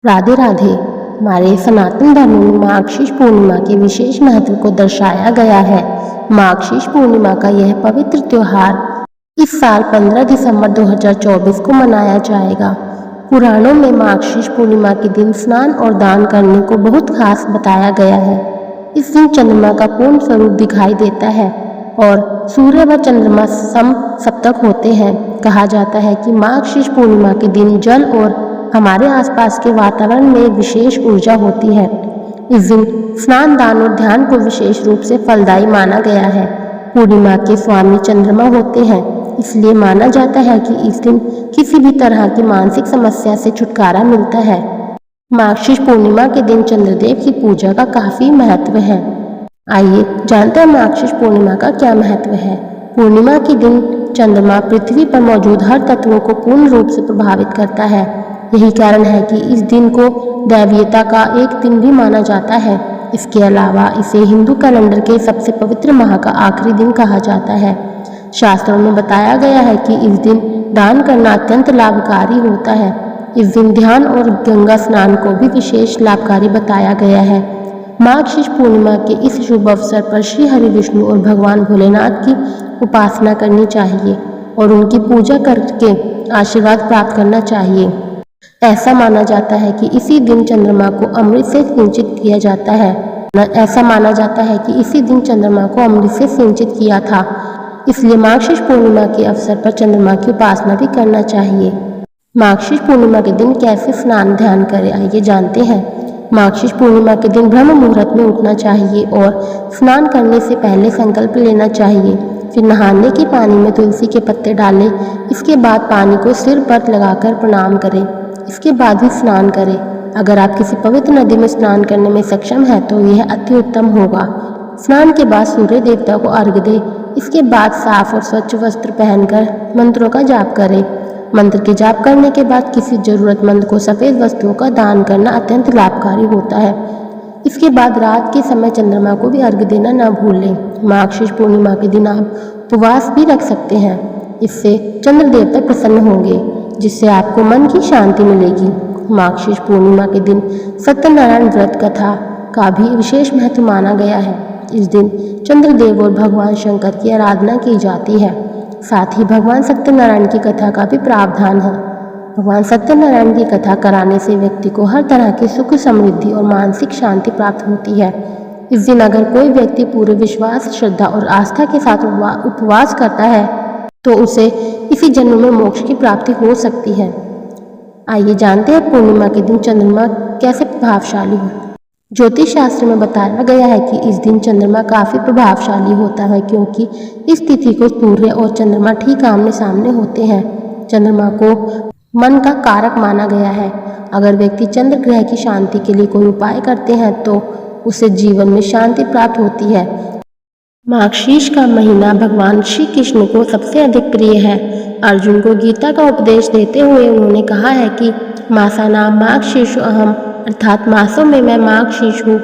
राधे राधे। हमारे सनातन धर्म में माघशीष पूर्णिमा के विशेष महत्व को दर्शाया गया है। माघशीष पूर्णिमा का यह पवित्र त्योहार इस साल 15 दिसंबर 2024 को मनाया जाएगा। पुराणों में माघशीष पूर्णिमा के दिन स्नान और दान करने को बहुत खास बताया गया है। इस दिन चंद्रमा का पूर्ण स्वरूप दिखाई देता है और सूर्य व चंद्रमा सप्तक होते हैं। कहा जाता है कि माघशीष पूर्णिमा के दिन जल और हमारे आसपास के वातावरण में विशेष ऊर्जा होती है। इस दिन स्नान, दान और ध्यान को विशेष रूप से फलदायी माना गया है। पूर्णिमा के स्वामी चंद्रमा होते हैं, इसलिए माना जाता है कि इस दिन किसी भी तरह की मानसिक समस्या से छुटकारा मिलता है। माघशीष पूर्णिमा के दिन चंद्रदेव की पूजा का काफी महत्व है। आइए जानते हैं माघशीष पूर्णिमा का क्या महत्व है। पूर्णिमा के दिन चंद्रमा पृथ्वी पर मौजूद हर तत्वों को पूर्ण रूप से प्रभावित करता है। यही कारण है कि इस दिन को दैवीयता का एक दिन भी माना जाता है। इसके अलावा इसे हिंदू कैलेंडर के सबसे पवित्र माह का आखिरी दिन कहा जाता है। शास्त्रों में बताया गया है कि इस दिन दान करना अत्यंत लाभकारी होता है। इस दिन ध्यान और गंगा स्नान को भी विशेष लाभकारी बताया गया है। माघशीष पूर्णिमा के इस शुभ अवसर पर श्री हरि विष्णु और भगवान भोलेनाथ की उपासना करनी चाहिए और उनकी पूजा करके आशीर्वाद प्राप्त करना चाहिए। ऐसा माना जाता है कि इसी दिन चंद्रमा को अमृत से सिंचित किया जाता है। ऐसा माना जाता है कि इसी दिन चंद्रमा को अमृत से सिंचित किया था, इसलिए माघशीष पूर्णिमा के अवसर पर चंद्रमा की उपासना भी करना चाहिए। माघशीष पूर्णिमा के दिन कैसे स्नान ध्यान करें, आइए जानते हैं। माघशीष पूर्णिमा के दिन ब्रह्म मुहूर्त में उठना चाहिए और स्नान करने से पहले संकल्प लेना चाहिए। फिर नहाने के पानी में तुलसी के पत्ते डालें। इसके बाद पानी को सिर पर लगाकर प्रणाम करें। इसके बाद ही स्नान करें। अगर आप किसी पवित्र नदी में स्नान करने में सक्षम हैं तो यह अति उत्तम होगा। स्नान के बाद सूर्य देवता को अर्घ्य दें। इसके बाद साफ और स्वच्छ वस्त्र पहनकर मंत्रों का जाप करें। मंत्र के जाप करने के बाद किसी जरूरतमंद को सफ़ेद वस्तुओं का दान करना अत्यंत लाभकारी होता है। इसके बाद रात के समय चंद्रमा को भी अर्घ्य देना न भूलें। माघशीष पूर्णिमा के दिन आप उपवास भी रख सकते हैं। इससे चंद्र देवता प्रसन्न होंगे, जिससे आपको मन की शांति मिलेगी। माघशीष पूर्णिमा के दिन सत्यनारायण व्रत कथा का भी विशेष महत्व माना गया है। इस दिन चंद्रदेव और भगवान शंकर की आराधना की जाती है। साथ ही भगवान सत्यनारायण की कथा का भी प्रावधान है। भगवान सत्यनारायण की कथा कराने से व्यक्ति को हर तरह की सुख, समृद्धि और मानसिक शांति प्राप्त होती है। इस दिन अगर कोई व्यक्ति पूरे विश्वास, श्रद्धा और आस्था के साथ उपवास करता है तो उसे इसी जन्म में मोक्ष की प्राप्ति हो सकती है। आइए जानते हैं पूर्णिमा के दिन चंद्रमा कैसे प्रभावशाली हो। ज्योतिष शास्त्र में बताया गया है कि इस दिन चंद्रमा काफी प्रभावशाली होता है, क्योंकि इस तिथि को सूर्य और चंद्रमा ठीक आमने सामने होते हैं। चंद्रमा को मन का कारक माना गया है। अगर व्यक्ति चंद्र ग्रह की शांति के लिए कोई उपाय करते हैं तो उसे जीवन में शांति प्राप्त होती है। माघशीष का महीना भगवान श्री कृष्ण को सबसे अधिक प्रिय है। अर्जुन को गीता का उपदेश देते हुए उन्होंने कहा है कि मासानाम माघशीषु अहम, अर्थात मासों में मैं माघशीष हूँ।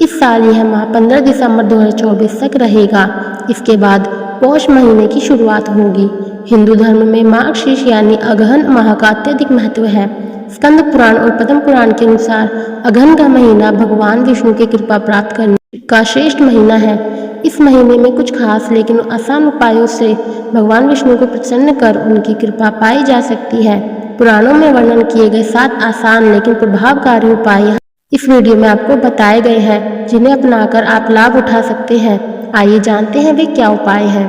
इस साल यह माह 15 दिसंबर 2024 तक रहेगा। इसके बाद पौष महीने की शुरुआत होगी। हिंदू धर्म में माघशीष यानी अगहन माह का अत्यधिक महत्व है। स्कंद पुराण और पद्म पुराण के अनुसार अगहन का महीना भगवान विष्णु की कृपा प्राप्त करने का श्रेष्ठ महीना है। इस महीने में कुछ खास लेकिन आसान उपायों से भगवान विष्णु को प्रसन्न कर उनकी कृपा पाई जा सकती है। पुराणों में वर्णन किए गए 7 आसान लेकिन प्रभावकारी उपाय इस वीडियो में आपको बताए गए हैं, जिन्हें अपनाकर आप लाभ उठा सकते हैं। आइए जानते हैं वे क्या उपाय हैं।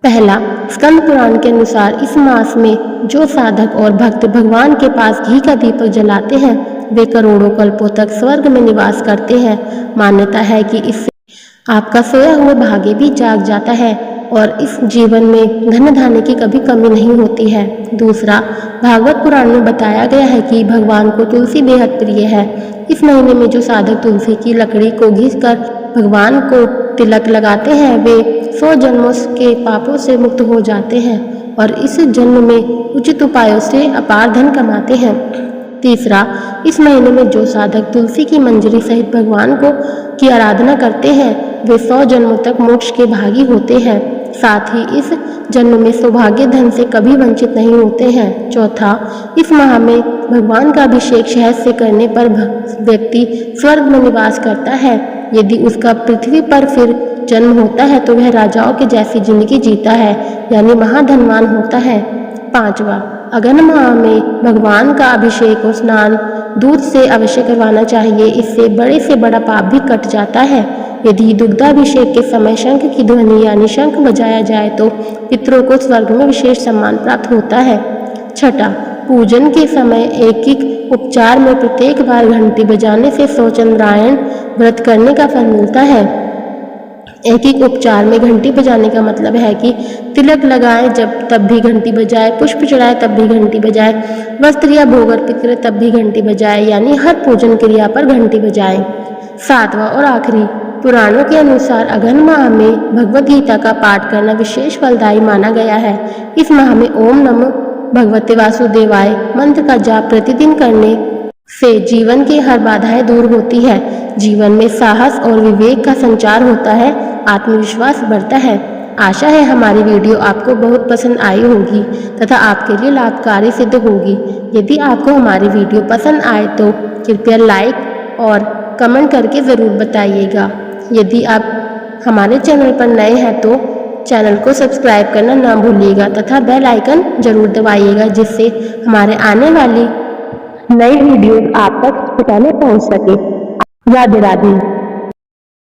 पहला, स्कंद पुराण के अनुसार इस मास में जो साधक और भक्त भगवान के पास घी का दीपक जलाते हैं वे करोड़ों कल्पों तक स्वर्ग में निवास करते हैं। मान्यता है कि इससे आपका सोया हुआ भाग्य भी जाग जाता है और इस जीवन में धन धान्य की कभी कमी नहीं होती है। दूसरा, भागवत पुराण में बताया गया है कि भगवान को तुलसी बेहद प्रिय है। इस महीने में जो साधक तुलसी की लकड़ी को घिसकर भगवान को तिलक लगाते हैं वे 100 जन्मों के पापों से मुक्त हो जाते हैं और इस जन्म में उचित उपायों से अपार धन कमाते हैं। तीसरा, इस महीने में जो साधक तुलसी की मंजरी सहित भगवान की आराधना करते हैं वे 100 जन्मों तक मोक्ष के भागी होते हैं। साथ ही इस जन्म में सौभाग्य धन से कभी वंचित नहीं होते हैं। चौथा, इस माह में भगवान का अभिषेक शहद से करने पर व्यक्ति स्वर्ग में निवास करता है। यदि उसका पृथ्वी पर फिर जन्म होता है तो वह राजाओं के जैसी जिंदगी जीता है, यानी महाधनवान होता है। पांचवा, अगहन माह में भगवान का अभिषेक और स्नान दूध से अवश्य करवाना चाहिए। इससे बड़े से बड़ा पाप भी कट जाता है। यदि दुग्धाभिषेक के समय शंख की ध्वनि यानी शंख बजाया जाए तो पितरों को स्वर्ग में विशेष सम्मान प्राप्त होता है। छठा, पूजन के समय एक उपचार में प्रत्येक बार घंटी बजाने से सौचंद्रायण व्रत करने का फल मिलता है। एक उपचार में घंटी बजाने का मतलब है कि तिलक लगाएं तब भी घंटी बजाए, पुष्प चढ़ाए तब भी घंटी बजाए, वस्त्र या भोग अर्पित करें तब भी घंटी बजाए, यानी हर पूजन क्रिया पर घंटी बजाएं। सातवां और आखिरी, पुराणों के अनुसार अगहन माह में भगवद गीता का पाठ करना विशेष फलदायी माना गया है। इस माह में ओम नमो भगवते वासुदेवाय मंत्र का जाप प्रतिदिन करने से जीवन की हर बाधाएं दूर होती है, जीवन में साहस और विवेक का संचार होता है, आत्मविश्वास बढ़ता है। आशा है हमारी वीडियो आपको बहुत पसंद आई होगी तथा आपके लिए लाभकारी सिद्ध होगी। यदि आपको हमारी वीडियो पसंद आए तो कृपया लाइक और कमेंट करके ज़रूर बताइएगा। यदि आप हमारे चैनल पर नए हैं तो चैनल को सब्सक्राइब करना ना भूलिएगा तथा बेल आइकन जरूर दबाइएगा, जिससे हमारे आने वाली नई वीडियो आप तक पहले पहुंच सके। राधे राधे।